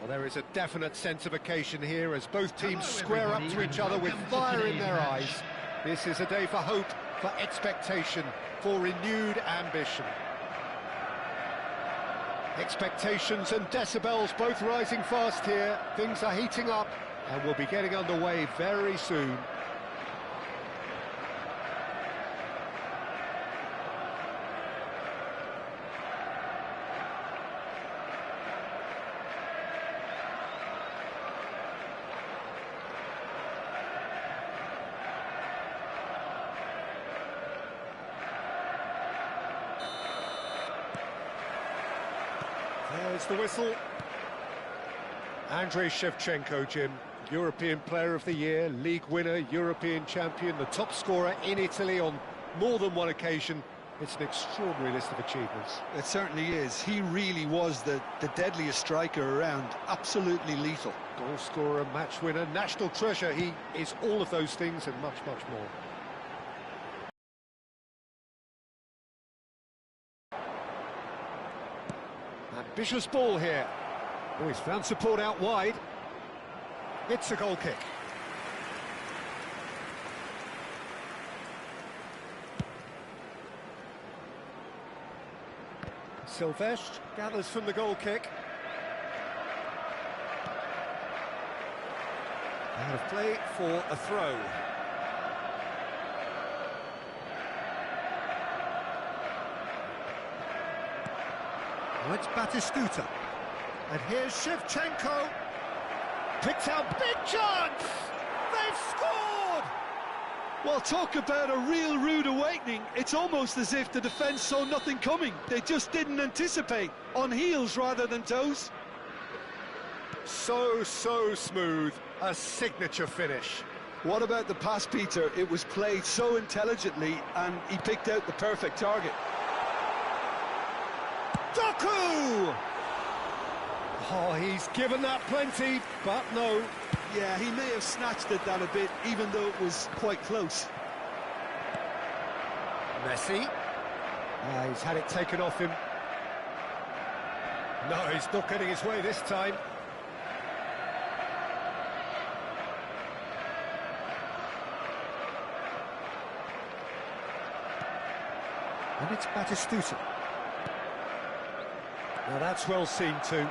Well, there is a definite sense of occasion here as both teams square up to each other with fire in their eyes. This is a day for hope, for expectation, for renewed ambition. Expectations and decibels both rising fast here. Things are heating up and we'll be getting underway very soon. There's the whistle. Andrei Shevchenko, Jim, European Player of the Year, League winner, European champion, the top scorer in Italy on more than one occasion. It's an extraordinary list of achievements. It certainly is. He really was the deadliest striker around, absolutely lethal. Goal scorer, match winner, national treasure. He is all of those things and much, much more. Ambitious ball here. Oh, he's found support out wide. It's a goal kick. Silvestre gathers from the goal kick. Out of play for a throw. Well, it's Batistuta. And here's Shevchenko. Picks out, big chance! They've scored! Well, talk about a real rude awakening. It's almost as if the defence saw nothing coming. They just didn't anticipate. On heels rather than toes. So smooth. A signature finish. What about the pass, Peter? It was played so intelligently and he picked out the perfect target. Doku! Oh, he's given that plenty, but no. Yeah, he may have snatched at that a bit, even though it was quite close. Messi. He's had it taken off him. No, he's not getting his way this time. And it's Batistuta. Now that's well seen too.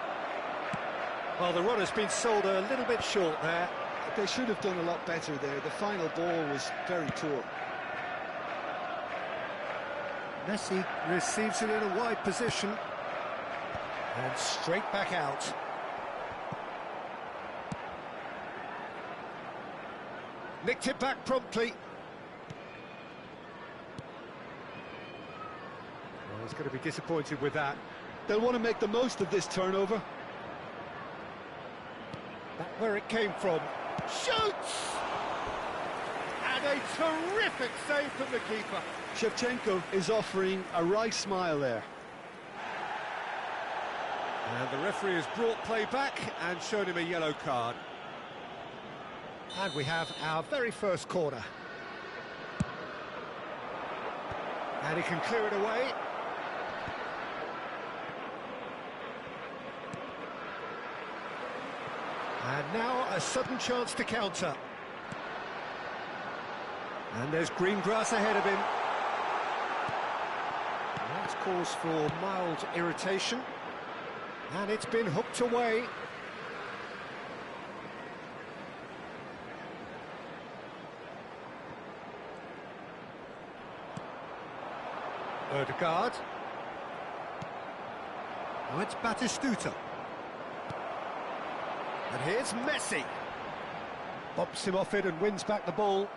Well, the run has been sold a little bit short there. They should have done a lot better there. The final ball was very poor. Messi receives it in a wide position. And straight back out. Nicked it back promptly. Well, he's going to be disappointed with that. They'll want to make the most of this turnover. Back where it came from. Shoots! And a terrific save from the keeper. Shevchenko is offering a wry smile there. And the referee has brought play back and shown him a yellow card. And we have our very first corner. And he can clear it away. And now a sudden chance to counter. And there's green grass ahead of him. And that's cause for mild irritation. And it's been hooked away. Odegaard. Oh, it's Batistuta. And here's Messi. Bops him off it and wins back the ball.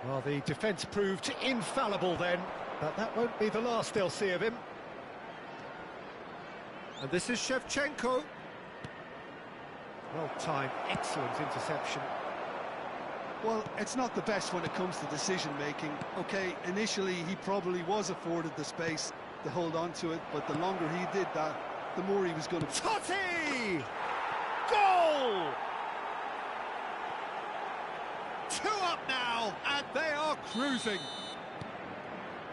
Well, the defence proved infallible then, but that won't be the last they'll see of him. And this is Shevchenko. Well timed, excellent interception. Well, it's not the best when it comes to decision-making. OK, initially he probably was afforded the space to hold on to it, but the longer he did that, the more he was going to... Totti! Goal! 2 up now, and they are cruising.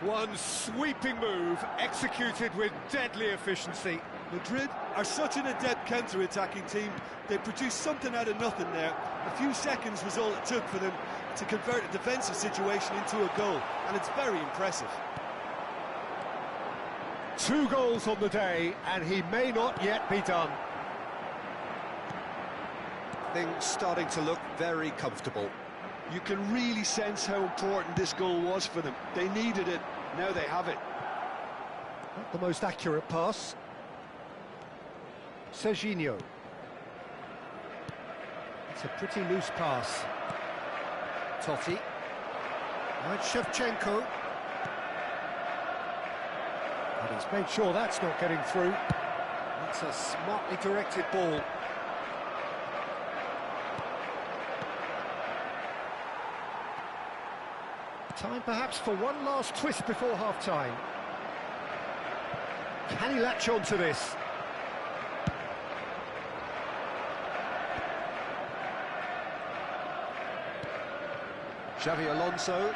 One sweeping move, executed with deadly efficiency. Madrid are such an adept counter-attacking team. They produced something out of nothing there. A few seconds was all it took for them to convert a defensive situation into a goal, and it's very impressive. 2 goals on the day, and he may not yet be done. Things starting to look very comfortable. You can really sense how important this goal was for them. They needed it, now they have it. Not the most accurate pass. Serginho. It's a pretty loose pass. Totti. Right, Shevchenko. And he's made sure that's not getting through. That's a smartly directed ball. Time perhaps for one last twist before half-time. Can he latch on to this? Xavi Alonso.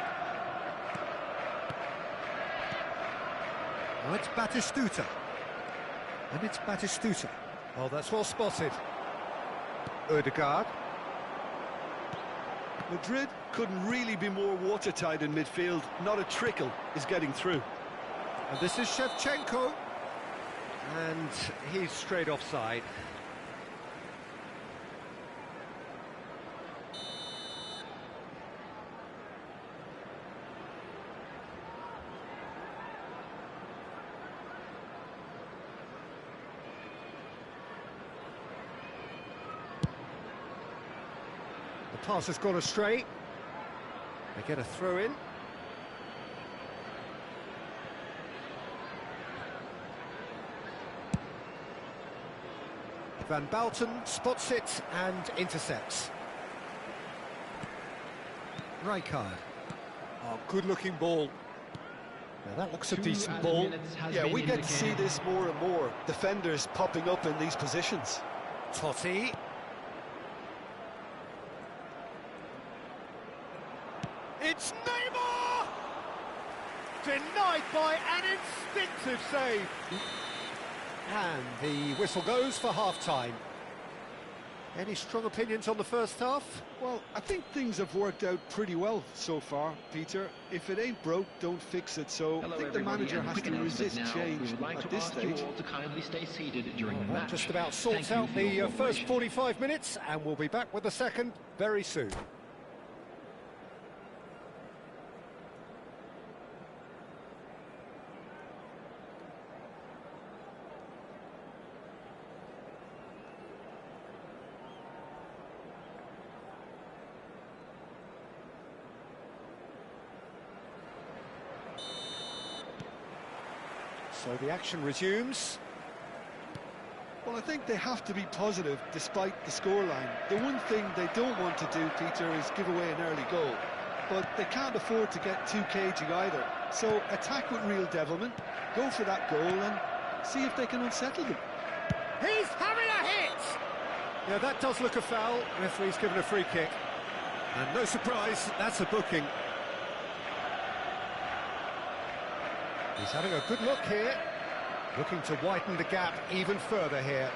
Oh, it's Batistuta. And it's Batistuta. Oh, that's well spotted. Ødegaard. Madrid couldn't really be more watertight in midfield. Not a trickle is getting through. And this is Shevchenko. And he's straight offside. The pass has gone astray. They get a throw in. Van Bouten spots it and intercepts. Rijkaard. Oh, good-looking ball. Now that looks a decent ball. Yeah, we get to see this more and more. Defenders popping up in these positions. Totti. It's Neymar! Denied by an instinctive save. And the whistle goes for half-time. Any strong opinions on the first half? Well, I think things have worked out pretty well so far, Peter. If it ain't broke, don't fix it. So I think the manager has to resist change at this stage. To kindly stay seated during the match. Just about sorts out the first 45 minutes, and we'll be back with the second very soon. So the action resumes. Well, I think they have to be positive despite the scoreline. The one thing they don't want to do, Peter, is give away an early goal. But they can't afford to get too cagey either. So attack with real devilment, go for that goal and see if they can unsettle them. He's having a hit! Yeah, that does look a foul. Referee's given a free kick. And no surprise, that's a booking. He's having a good look here, looking to widen the gap even further here.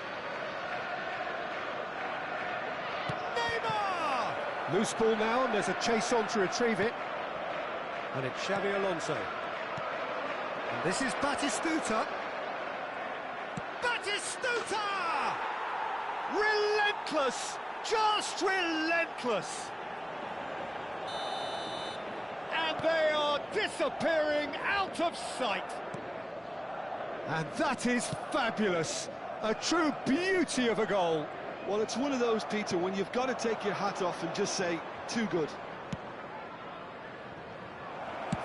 Neymar! Loose ball now, and there's a chase on to retrieve it. And it's Xavi Alonso. And this is Batistuta. Batistuta! Relentless! Just relentless! And they are disappearing out of sight. And that is fabulous. A true beauty of a goal. Well, it's one of those, Peter, when you've got to take your hat off and just say, too good.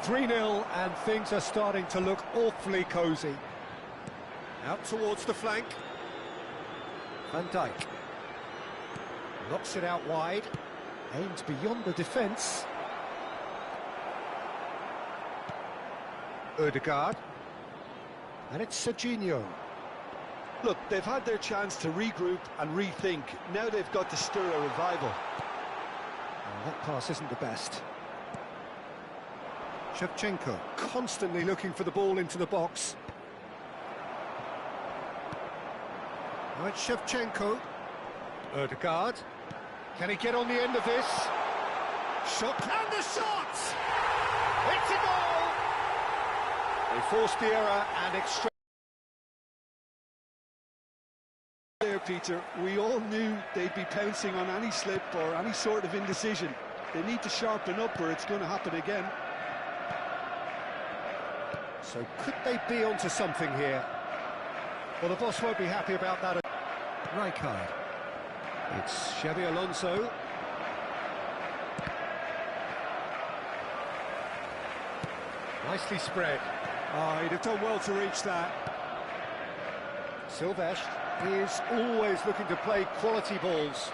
3-0, and things are starting to look awfully cosy. Out towards the flank. Van Dijk. Knocks it out wide. Aims beyond the defence. Ødegaard. And it's Serginho. Look, they've had their chance to regroup and rethink. Now they've got to stir a revival. Oh, that pass isn't the best. Shevchenko constantly looking for the ball into the box. Now it's Shevchenko. Ødegaard. Can he get on the end of this? Shot, and the shot! It's a goal! They forced the error and extract. There, Peter, we all knew they'd be pouncing on any slip or any sort of indecision. They need to sharpen up or it's going to happen again. So could they be onto something here? Well, the boss won't be happy about that. Rijkaard. It's Xabi Alonso. Nicely spread. Oh, he'd have done well to reach that. Silvestre is always looking to play quality balls.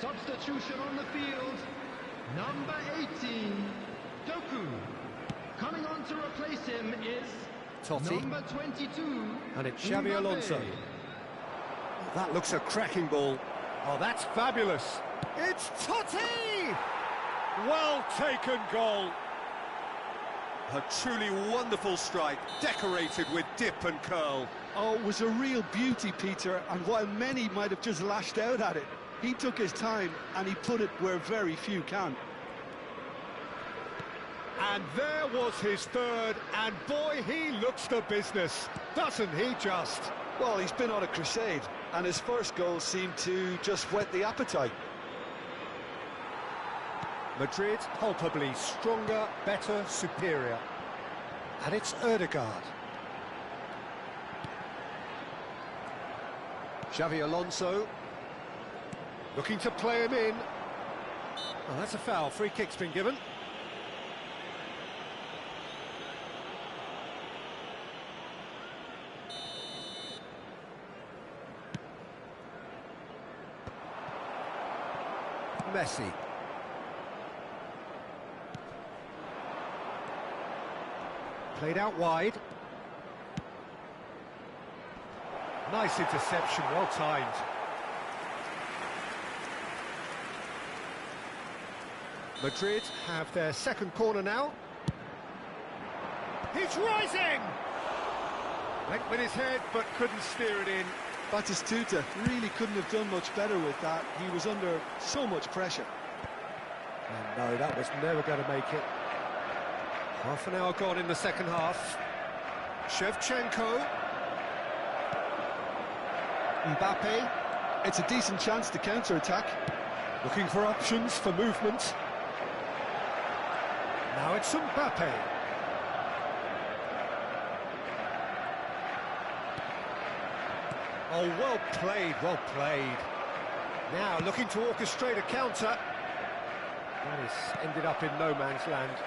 Substitution on the field, number 18, Doku. Coming on to replace him is Totti. number 22, And it's Xabi Mbappe. Alonso. That looks a cracking ball. Oh, that's fabulous. It's Totti! Well taken goal. A truly wonderful strike, decorated with dip and curl. Oh, it was a real beauty, Peter, and while many might have just lashed out at it, he took his time and he put it where very few can. And there was his third, and boy, he looks the business, doesn't he just? Well, he's been on a crusade, and his first goal seemed to just whet the appetite. Madrid palpably stronger, better, superior. And it's Ødegaard. Xabi Alonso. Looking to play him in. Oh, that's a foul. Free kick's been given. Messi. Played out wide. Nice interception, well timed. Madrid have their second corner now. He's rising! Went with his head, but couldn't steer it in. Batistuta really couldn't have done much better with that. He was under so much pressure. And no, that was never going to make it. Half an hour gone in the second half. Shevchenko. Mbappe. It's a decent chance to counter-attack. Looking for options for movement. Now it's Mbappe. Oh, well played, well played. Now looking to orchestrate a counter. That has ended up in no man's land.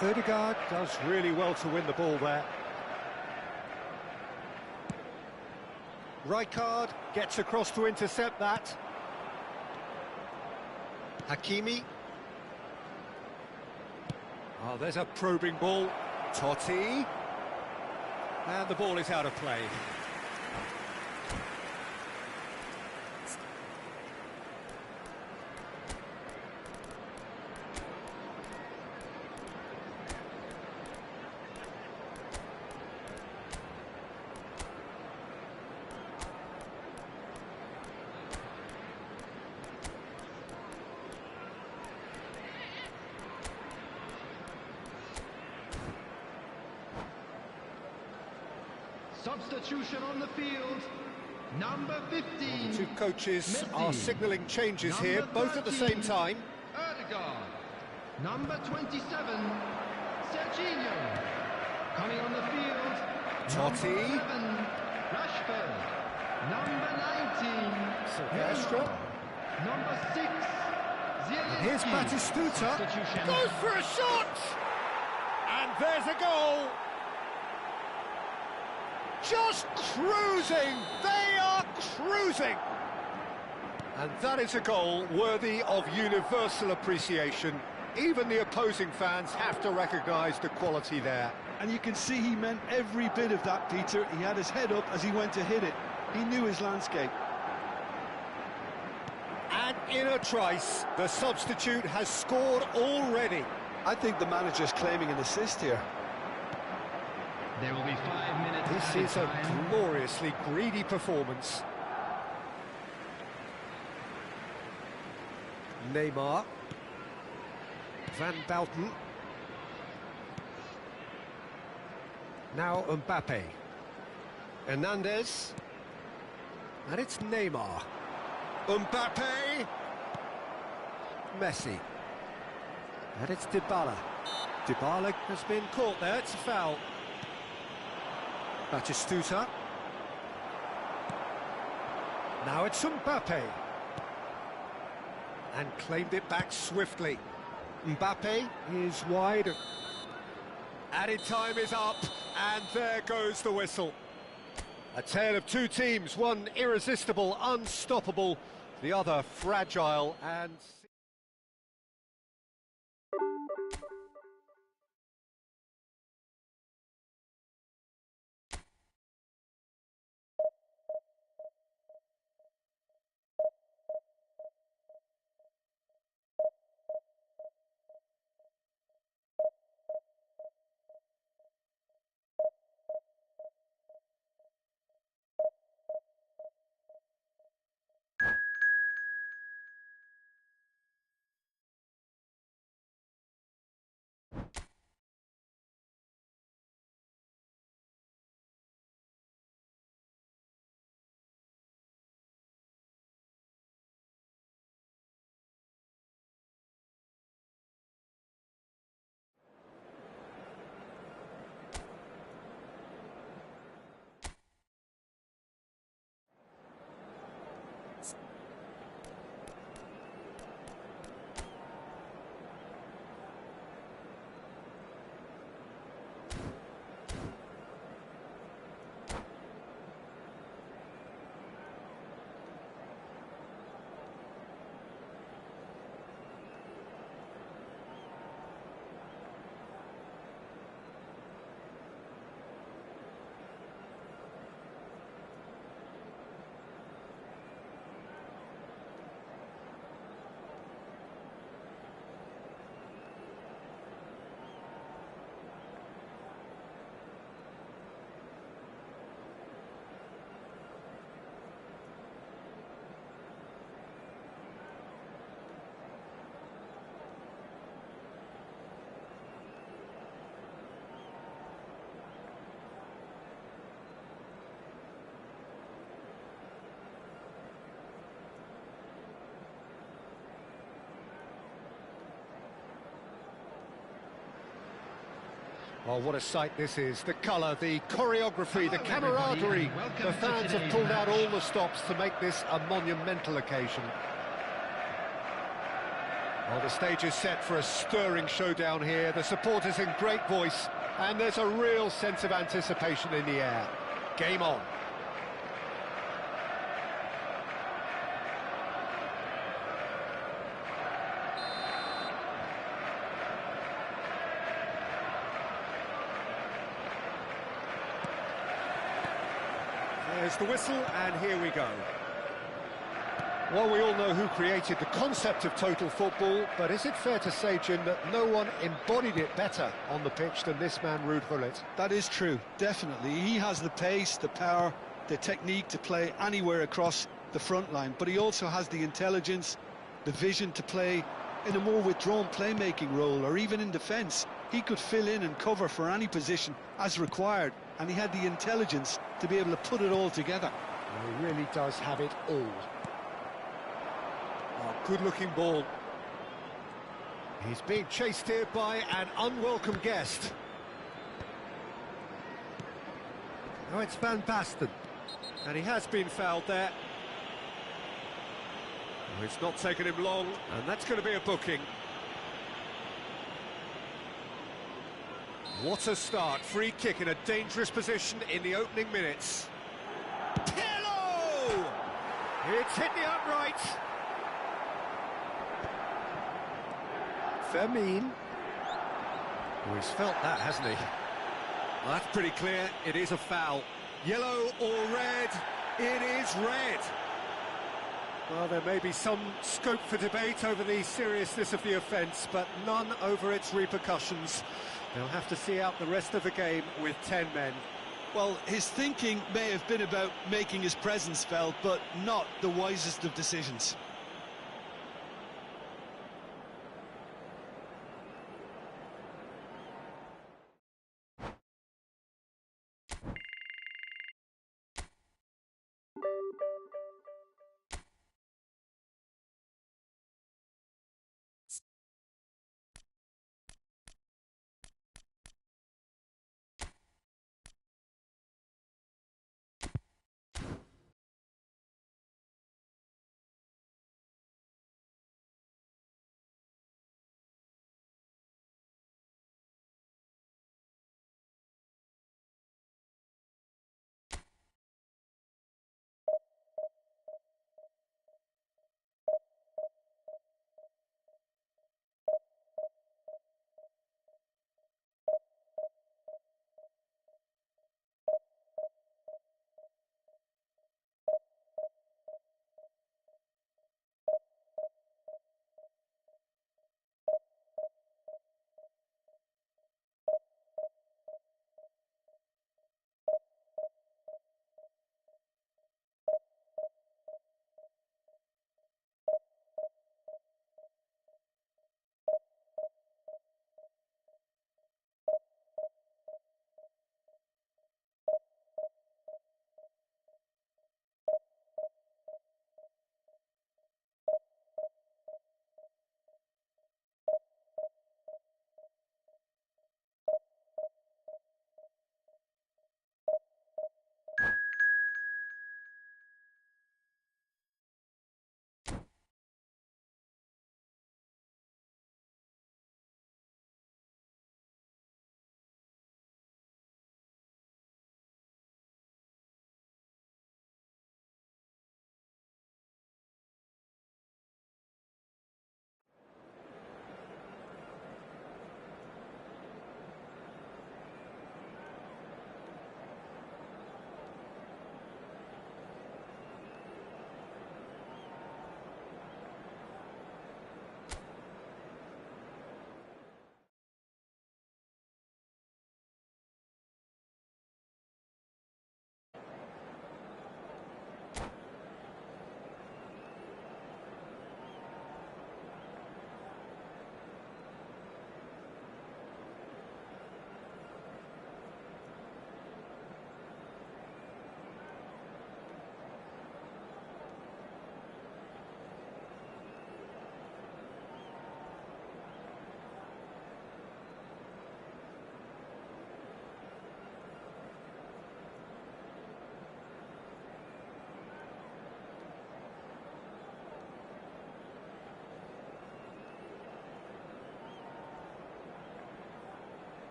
Ødegaard does really well to win the ball there. Rijkaard gets across to intercept that. Hakimi. Oh, there's a probing ball. Totti. And the ball is out of play. Substitution on the field, number 15. The two coaches Messi. are signalling changes Number here, both at the 13, same time. Ødegaard. Number 27, Serginho. Coming on the field, Totti. number 7, Rashford. Number 19, Silvestre. number 6, Zielinski. Here's Batistuta. Substitution. Goes for a shot! And there's a goal! Just cruising! They are cruising! And that is a goal worthy of universal appreciation. Even the opposing fans have to recognise the quality there. And you can see he meant every bit of that, Peter. He had his head up as he went to hit it. He knew his landscape. And in a trice, the substitute has scored already. I think the manager's claiming an assist here. There will be 5 minutes. This is a gloriously greedy performance. Neymar. Van Bouten. Now Mbappe. Hernandez. And it's Neymar. Mbappe. Messi. And it's Dybala. Dybala has been caught there, it's a foul. Batistuta. Now it's Mbappe. And claimed it back swiftly. Mbappe is wide. Added time is up, and there goes the whistle. A tale of two teams, one irresistible, unstoppable, the other fragile and... Oh, what a sight this is. The colour, the choreography, the camaraderie. The fans have pulled out all the stops to make this a monumental occasion. Well, the stage is set for a stirring showdown here. The supporters in great voice, and there's a real sense of anticipation in the air. Game on. There's the whistle, and here we go. Well, we all know who created the concept of total football, but is it fair to say, Jim, that no one embodied it better on the pitch than this man, Ruud Gullit? That is true, definitely. He has the pace, the power, the technique to play anywhere across the front line, but he also has the intelligence, the vision to play in a more withdrawn playmaking role, or even in defence. He could fill in and cover for any position as required, and he had the intelligence to be able to put it all together. Well, he really does have it all. Oh, good-looking ball. He's being chased here by an unwelcome guest. Oh, it's Van Basten. And he has been fouled there. Oh, it's not taken him long, and that's going to be a booking. What a start. Free kick in a dangerous position in the opening minutes. Hello! It's hit the upright. Fermin. Oh, he's felt that, hasn't he? Well, that's pretty clear. It is a foul. Yellow or red? It is red. Well, there may be some scope for debate over the seriousness of the offence, but none over its repercussions. They'll have to see out the rest of the game with 10 men. Well, his thinking may have been about making his presence felt, but not the wisest of decisions.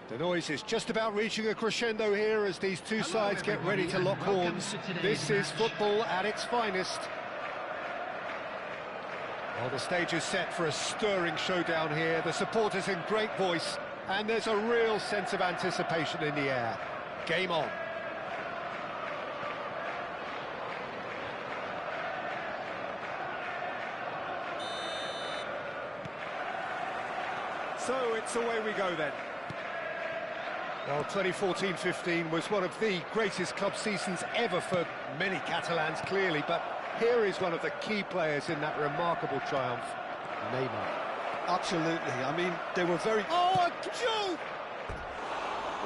The noise is just about reaching a crescendo here as these two sides get ready to lock horns. This is football at its finest. Well, the stage is set for a stirring showdown here. The supporters in great voice, and there's a real sense of anticipation in the air. Game on. So it's away we go then. Well, 2014-15 was one of the greatest club seasons ever for many Catalans, clearly, but here is one of the key players in that remarkable triumph, Neymar. Absolutely. I mean, they were very... Oh, a joke!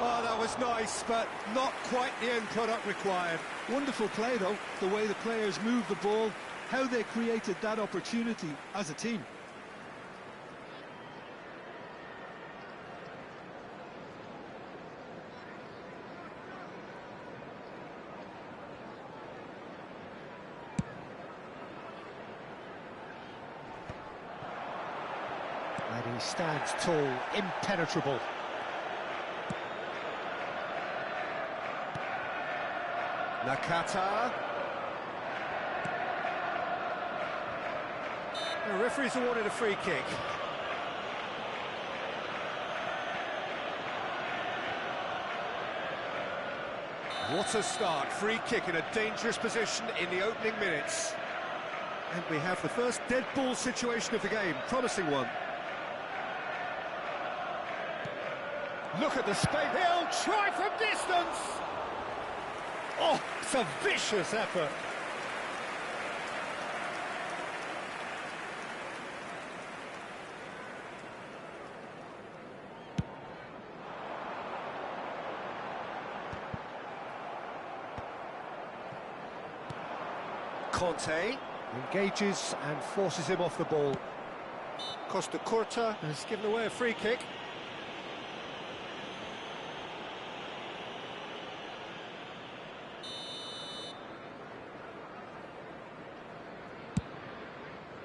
Oh, that was nice, but not quite the end product required. Wonderful play, though, the way the players moved the ball, how they created that opportunity as a team. And he stands tall, impenetrable. Nakata. The referee's awarded a free kick. What a start. Free kick in a dangerous position in the opening minutes. And we have the first dead ball situation of the game. Promising one. Look at the space. He'll try from distance. Oh, it's a vicious effort. Conte engages and forces him off the ball. Costa Curta has given away a free kick.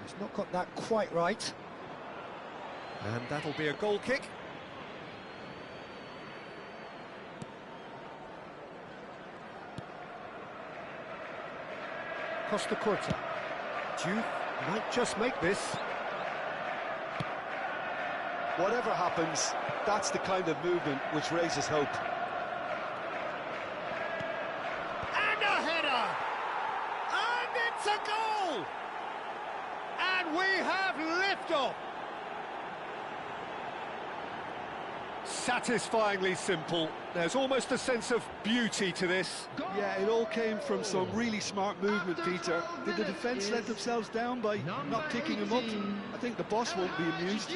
He's not got that quite right. And that'll be a goal kick. Costa Curta. Juve might just make this. Whatever happens, that's the kind of movement which raises hope. And a header! And it's a goal! And we have liftoff! Satisfyingly simple. There's almost a sense of beauty to this. Yeah, it all came from some really smart movement, Peter. Did the defence let themselves down by not picking him up? I think the boss won't be amused.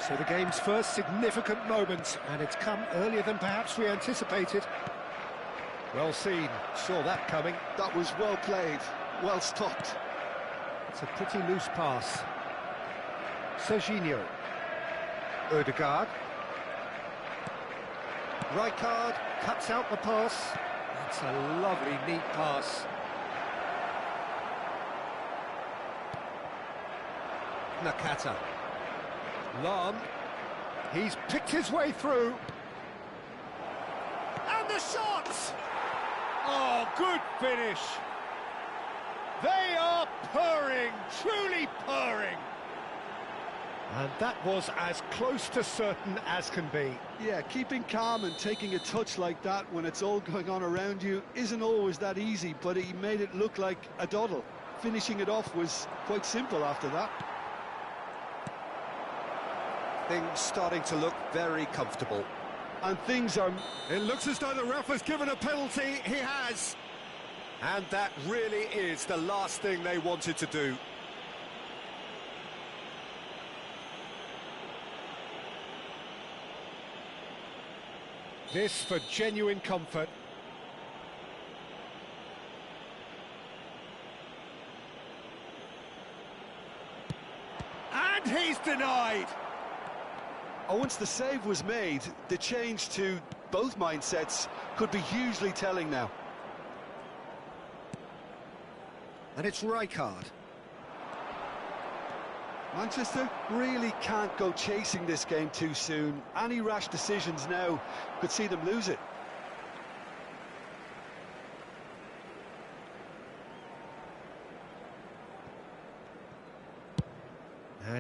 So the game's first significant moment, and it's come earlier than perhaps we anticipated. Well seen, saw that coming. That was well played, well stopped. It's a pretty loose pass. Serginho. Odegaard. Rijkaard cuts out the pass. That's a lovely, neat pass. Nakata. Lam, he's picked his way through. And the shot! Oh, good finish. They are purring, truly purring. And that was as close to certain as can be. Yeah, keeping calm and taking a touch like that when it's all going on around you isn't always that easy, but he made it look like a doddle. Finishing it off was quite simple after that. Things starting to look very comfortable. And things are... It looks as though the ref has given a penalty. He has. And that really is the last thing they wanted to do. This for genuine comfort. And he's denied. Oh, once the save was made, the change to both mindsets could be hugely telling now. And it's Rijkaard. Manchester really can't go chasing this game too soon. Any rash decisions now could see them lose it.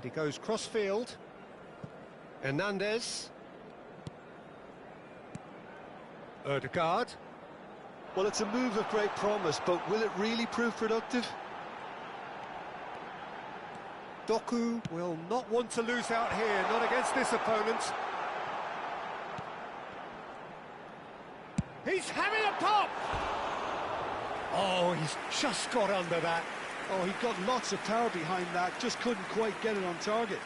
And he goes cross-field. Hernandez. Ødegaard. Well, it's a move of great promise, but will it really prove productive? Doku will not want to lose out here, not against this opponent. He's having a pop! Oh, he's just got under that. Oh, he got lots of power behind that, just couldn't quite get it on target.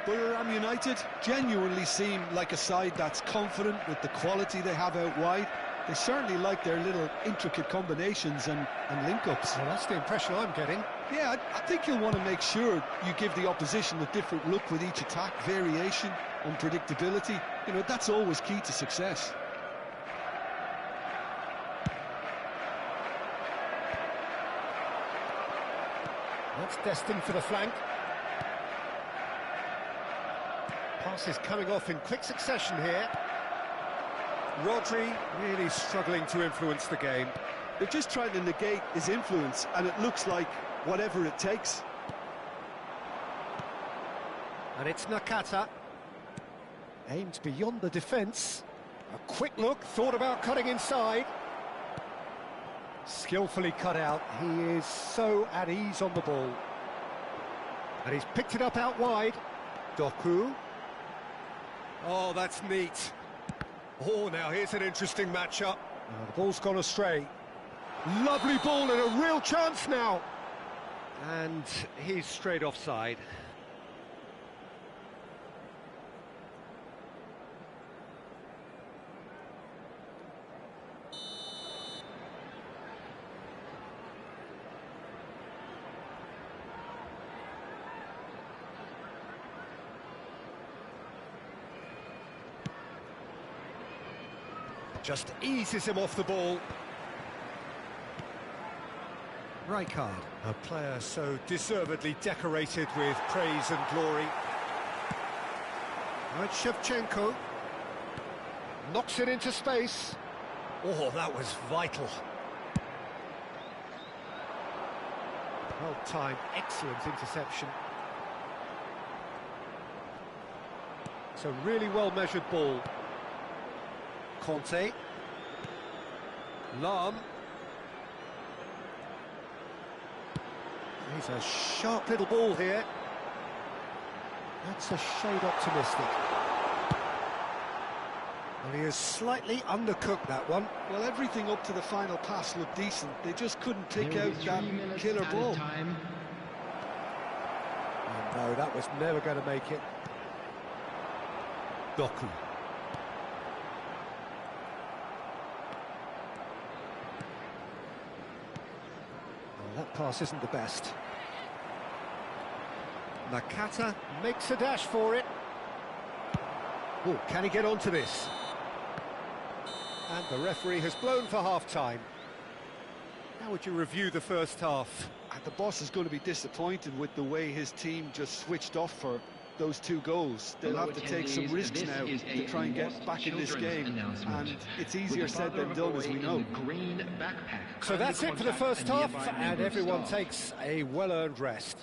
Borough United genuinely seem like a side that's confident with the quality they have out wide. They certainly like their little intricate combinations and link-ups. Well, that's the impression I'm getting. Yeah, I think you'll want to make sure you give the opposition a different look with each attack, variation, unpredictability. You know, that's always key to success. That's destined for the flank. Passes coming off in quick succession here. Rodri really struggling to influence the game. They're just trying to negate his influence, and it looks like whatever it takes. And it's Nakata. Aimed beyond the defence. A quick look, thought about cutting inside. Skillfully cut out. He is so at ease on the ball. And he's picked it up out wide. Doku. Oh, that's neat. Oh, now here's an interesting matchup. The ball's gone astray. Lovely ball and a real chance now. And he's straight offside. Just eases him off the ball. Rijkaard, a player so deservedly decorated with praise and glory. Right, Shevchenko knocks it into space. Oh, that was vital. Well timed, excellent interception. It's a really well measured ball. Conte. Lahm. He's a sharp little ball here. That's a shade optimistic. Well, he has slightly undercooked that one. Well, everything up to the final pass looked decent. They just couldn't pick out that killer ball. Time. Oh, no, that was never going to make it. Doku. That pass isn't the best. Nakata makes a dash for it. Oh, can he get onto this? And the referee has blown for half-time. How would you review the first half? And the boss is going to be disappointed with the way his team just switched off for those two goals. They'll have to take some risks now to try and get back in this game, and it's easier said than done, as we know. So that's it for the first half, and everyone takes a well-earned rest.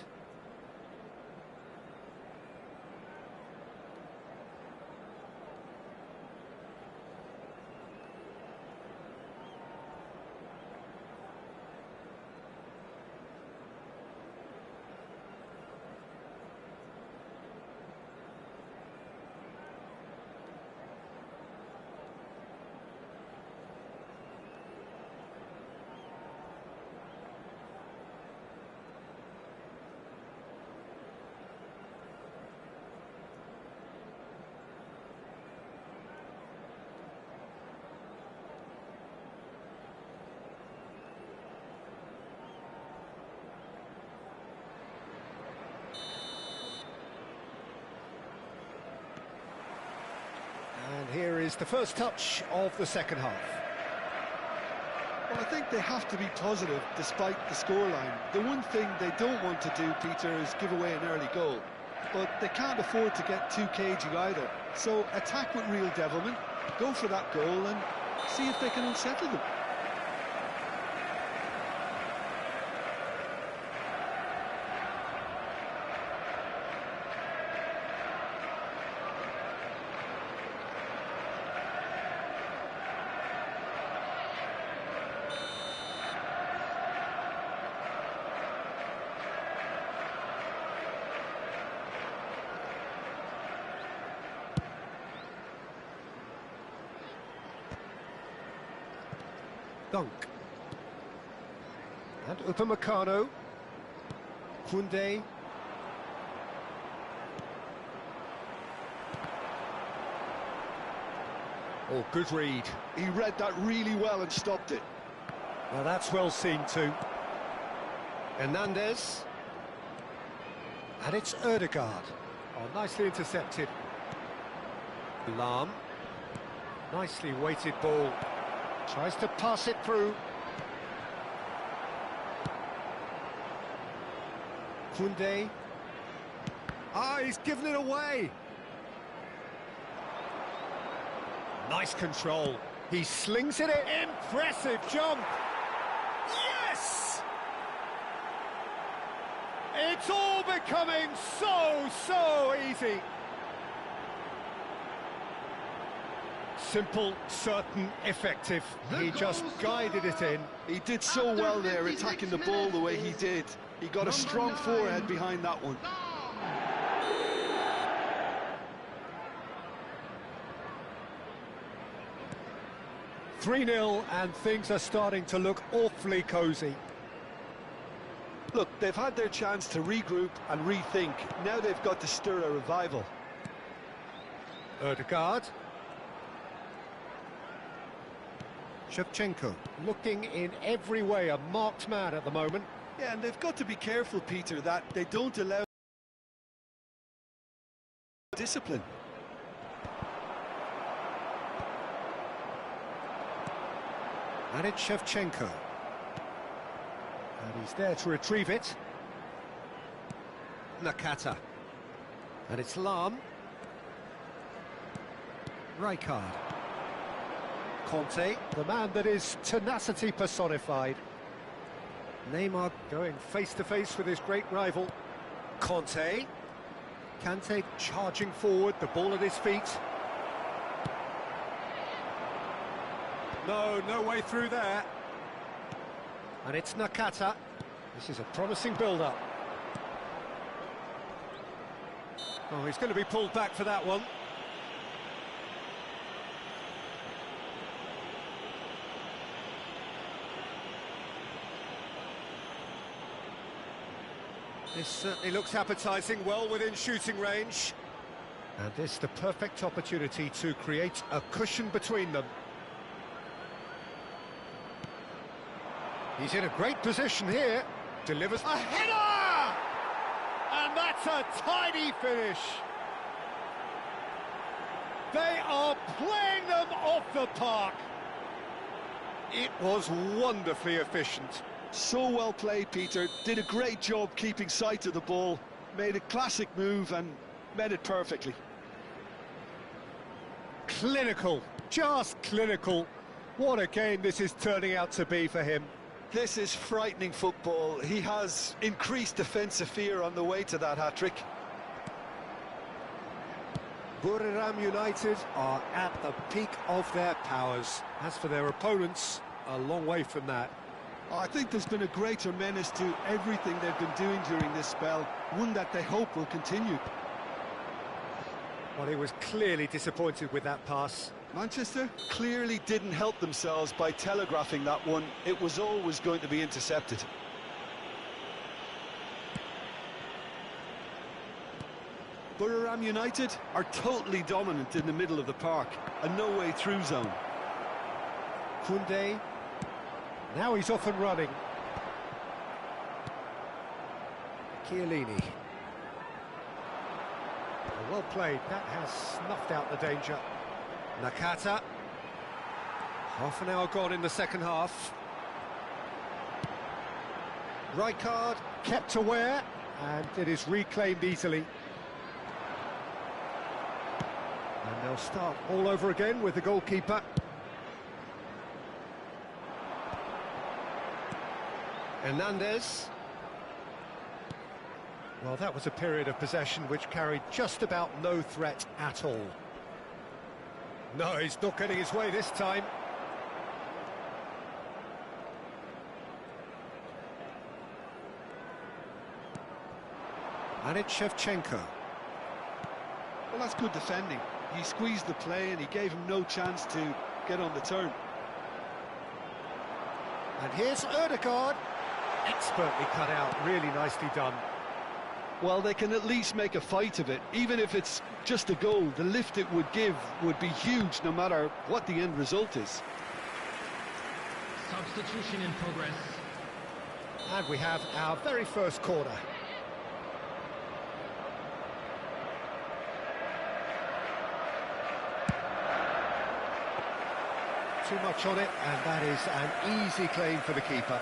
And here is the first touch of the second half. Well, I think they have to be positive despite the scoreline. The one thing they don't want to do, Peter, is give away an early goal. but they can't afford to get too cagey either. So attack with real devilment, go for that goal and see if they can unsettle them. Dunk. And Upamecano. Koundé. Oh, good read. He read that really well and stopped it. Well, that's well seen too. Hernandez. And it's Ødegaard. Oh, nicely intercepted. Lahm. Nicely weighted ball. Tries to pass it through. Koundé. Ah, he's given it away. Nice control. He slings it in. Impressive jump. Yes! It's all becoming so easy. Simple, certain, effective. He just guided it in. He did so well there, attacking the ball the way he did. He got a strong forehead behind that one. 3-0 and things are starting to look awfully cosy. Look, they've had their chance to regroup and rethink. Now they've got to stir a revival. Ødegaard. Shevchenko, looking in every way a marked man at the moment. Yeah, and they've got to be careful, Peter, that they don't allow discipline. And it's Shevchenko. And he's there to retrieve it. Nakata. And it's Lahm. Rijkaard. Conte, the man that is tenacity personified. Neymar going face-to-face with his great rival. Conte. Kante charging forward, the ball at his feet. No way through there. And it's Nakata. This is a promising build-up. Oh, he's going to be pulled back for that one. This certainly looks appetising, well within shooting range. And this the perfect opportunity to create a cushion between them. He's in a great position here. Delivers a header! And that's a tidy finish. They are playing them off the park. It was wonderfully efficient. So well played, Peter. Did a great job keeping sight of the ball. Made a classic move and met it perfectly. Clinical, just clinical. What a game this is turning out to be for him. This is frightening football. He has increased defensive fear on the way to that hat-trick. Buriram United are at the peak of their powers. As for their opponents, a long way from that. I think there's been a greater menace to everything they've been doing during this spell, one that they hope will continue. Well, he was clearly disappointed with that pass. Manchester clearly didn't help themselves by telegraphing that one. It was always going to be intercepted. Buriram United are totally dominant in the middle of the park, a no-way-through zone. Koundé. Now he's off and running. Chiellini. Well played, that has snuffed out the danger. Nakata. Half an hour gone in the second half. Rijkaard kept aware, and it is reclaimed easily. And they'll start all over again with the goalkeeper. Hernandez. Well, that was a period of possession which carried just about no threat at all. No, he's not getting his way this time. And it's Shevchenko. Well, that's good defending. He squeezed the play and he gave him no chance to get on the turn. And here's Ødegaard. Expertly cut out, really nicely done. Well, they can at least make a fight of it. Even if it's just a goal, the lift it would give would be huge no matter what the end result is. Substitution in progress. And we have our very first corner. Too much on it, and that is an easy claim for the keeper.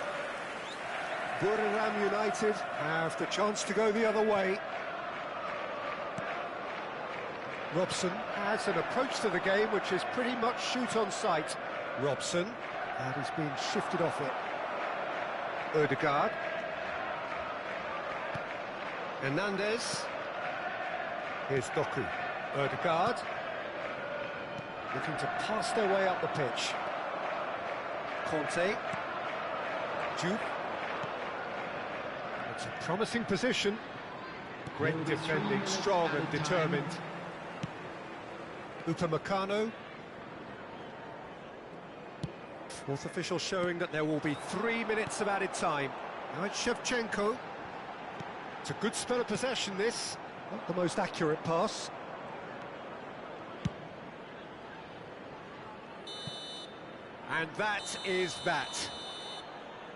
Buriram United have the chance to go the other way. Robson has an approach to the game which is pretty much shoot on sight. Robson, and he's been shifted off it. Ødegaard. Hernandez. Here's Doku. Ødegaard. Looking to pass their way up the pitch. Conte. Duke. It's a promising position. Great defending, strong and determined. Upamecano. Fourth official showing that there will be 3 minutes of added time. Now it's Shevchenko. It's a good spell of possession, this. Not the most accurate pass. And that is that.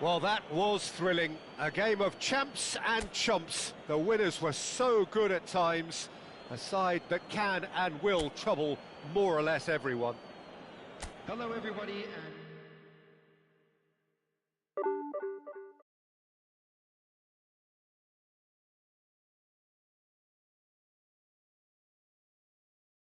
Well, that was thrilling. A game of champs and chumps. The winners were so good at times. A side that can and will trouble more or less everyone. Hello, everybody, and